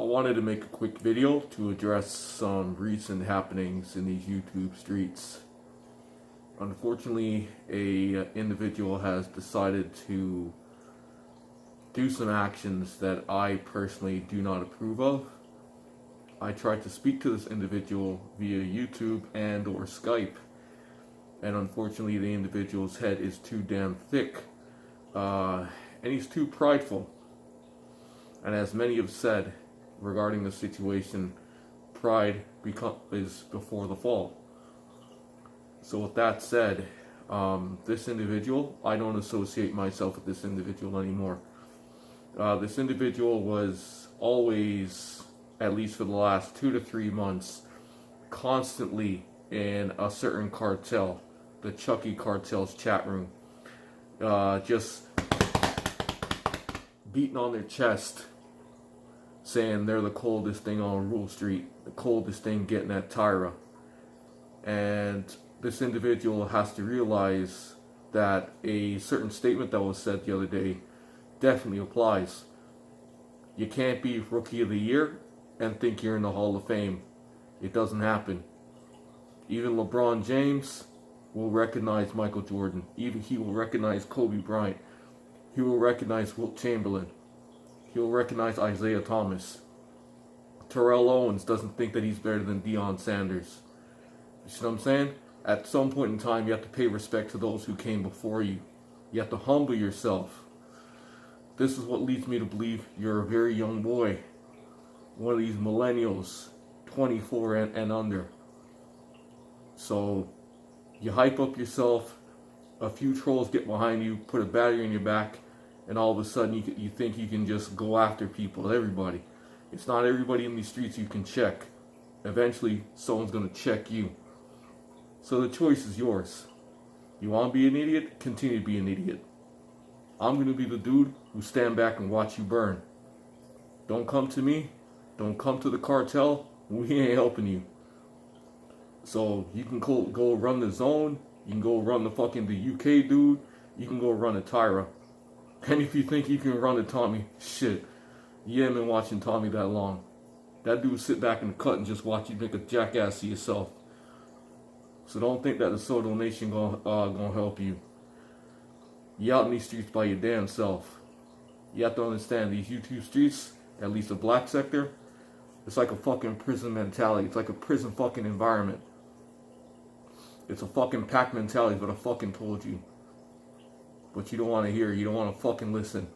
wanted to make a quick video to address some recent happenings in these YouTube streets. Unfortunately, a individual has decided to do some actions that I personally do not approve of. I tried to speak to this individual via YouTube and or Skype, and unfortunately the individual's head is too damn thick, and he's too prideful. And as many have said regarding the situation, pride is before the fall. So with that said, this individual, I don't associate myself with this individual anymore. This individual was always, at least for the last 2 to 3 months, constantly in a certain cartel, the Chucky cartel's chat room, just beating on their chest, saying they're the coldest thing on Rule Street, the coldest thing getting at Tyra. And this individual has to realize that a certain statement that was said the other day definitely applies. You can't be Rookie of the Year and think you're in the Hall of Fame. It doesn't happen. Even LeBron James will recognize Michael Jordan. Even he will recognize Kobe Bryant. He will recognize Wilt Chamberlain. He will recognize Isaiah Thomas. Terrell Owens doesn't think that he's better than Deion Sanders. You see what I'm saying? At some point in time, you have to pay respect to those who came before you. You have to humble yourself. This is what leads me to believe you're a very young boy. One of these millennials, 24 and under. So, you hype up yourself, a few trolls get behind you, put a battery in your back, and all of a sudden you think you can just go after people, everybody. It's not everybody in these streets you can check. Eventually, someone's going to check you. So the choice is yours. You want to be an idiot? Continue to be an idiot. I'm going to be the dude who stand back and watch you burn. Don't come to me. Don't come to the cartel. We ain't helping you. So you can go run the zone. You can go run the UK dude. You can go run a Tyra. And if you think you can run a Tommy, shit. You haven't been watching Tommy that long. That dude sit back in the cut and just watch you make a jackass of yourself. So don't think that the Soto Nation gonna help you. You out in these streets by your damn self. You have to understand these YouTube streets, at least the black sector, it's like a fucking prison mentality. It's like a prison fucking environment. It's a fucking pack mentality, but I fucking told you. But you don't want to hear, you don't want to fucking listen.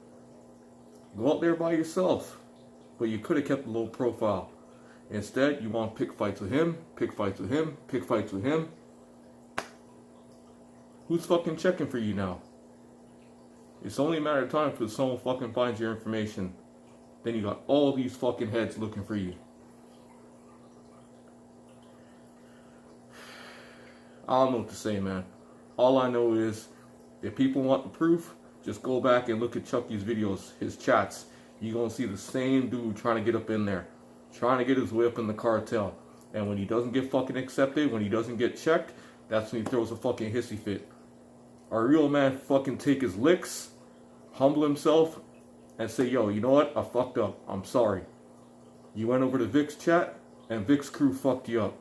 Go out there by yourself. But you could have kept a low profile. Instead, you want to pick fights with him, pick fights with him, pick fights with him. Who's fucking checking for you now? It's only a matter of time until someone fucking finds your information. Then you got all these fucking heads looking for you. I don't know what to say, man. All I know is, if people want the proof, just go back and look at Chucky's videos, his chats. You're going to see the same dude trying to get up in there. Trying to get his way up in the cartel. And when he doesn't get fucking accepted, when he doesn't get checked, that's when he throws a fucking hissy fit. A real man fucking take his licks, humble himself, and say, yo, you know what? I fucked up. I'm sorry. You went over to Vic's chat, and Vic's crew fucked you up.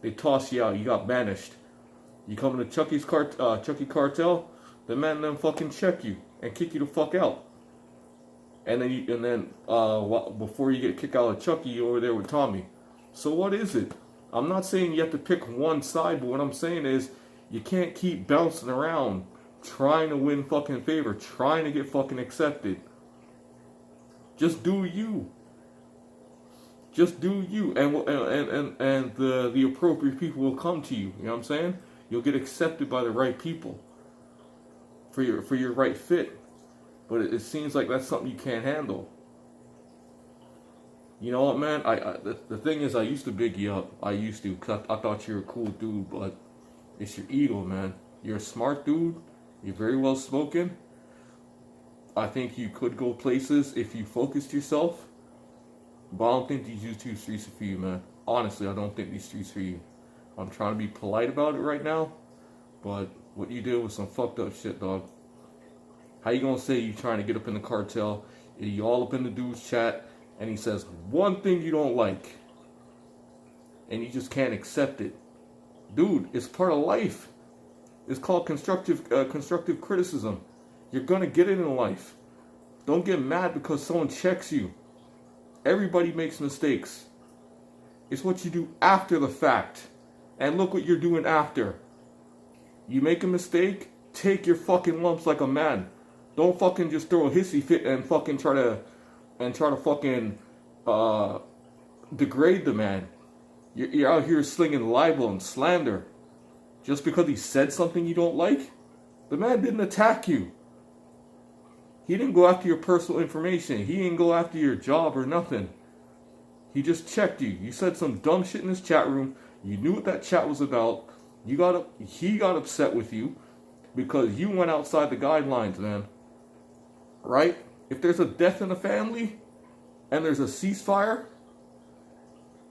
They tossed you out. You got banished. You come to Chucky cartel, the man and them fucking check you and kick you the fuck out. And then before you get kicked out of Chucky, you're over there with Tommy. So what is it? I'm not saying you have to pick one side, but what I'm saying is you can't keep bouncing around trying to win fucking favor, trying to get fucking accepted. Just do you. Just do you, and the appropriate people will come to you. You know what I'm saying? You'll get accepted by the right people for your right fit. But it seems like that's something you can't handle. You know what, man? The thing is, I used to big you up. I used to, because I thought you were a cool dude, but it's your ego, man. You're a smart dude. You're very well spoken. I think you could go places if you focused yourself. But I don't think these YouTube streets are for you, man. Honestly, I don't think these streets are for you. I'm trying to be polite about it right now, but what you did was some fucked up shit, dog. How you gonna say you trying to get up in the cartel? You all up in the dude's chat, and he says one thing you don't like, and you just can't accept it. Dude, it's part of life. It's called constructive criticism. You're gonna get it in life. Don't get mad because someone checks you. Everybody makes mistakes. It's what you do after the fact. And look what you're doing after. You make a mistake, take your fucking lumps like a man. Don't fucking just throw a hissy fit and fucking try to fucking degrade the man. You're out here slinging libel and slander. Just because he said something you don't like? The man didn't attack you. He didn't go after your personal information. He didn't go after your job or nothing. He just checked you. You said some dumb shit in his chat room. You knew what that chat was about. He got upset with you because you went outside the guidelines, man. Right? If there's a death in the family and there's a ceasefire,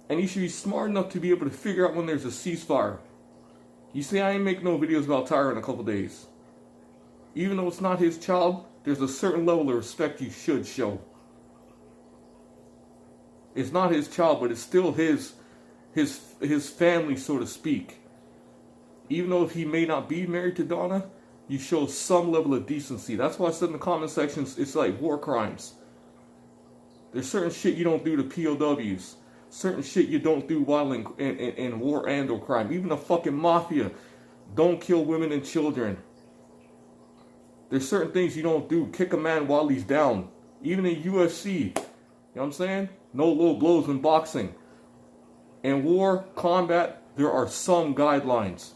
and you should be smart enough to be able to figure out when there's a ceasefire. You see, I ain't make no videos about Tyra in a couple days. Even though it's not his child, there's a certain level of respect you should show. It's not his child, but it's still his family, so to speak. Even though he may not be married to Donna, you show some level of decency. That's why I said in the comment sections, it's like war crimes. There's certain shit you don't do to POWs. Certain shit you don't do while in war and or crime. Even the fucking mafia don't kill women and children. There's certain things you don't do. Kick a man while he's down. Even in UFC. You know what I'm saying? No low blows in boxing. In war, combat, there are some guidelines.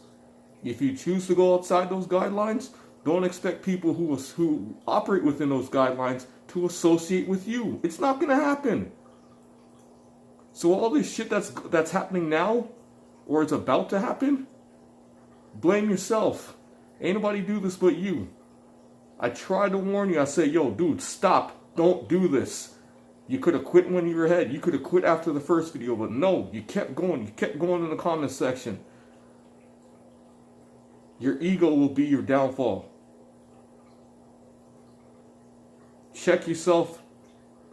If you choose to go outside those guidelines, don't expect people who operate within those guidelines to associate with you. It's not going to happen. So all this shit that's happening now, or it's about to happen, blame yourself. Ain't nobody do this but you. I tried to warn you. I said, yo, dude, stop. Don't do this. You could have quit when you were ahead. You could have quit after the first video, but no, you kept going. You kept going in the comment section. Your ego will be your downfall. Check yourself.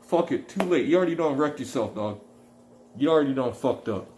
Fuck it. Too late. You already done wrecked yourself, dog. You already done fucked up.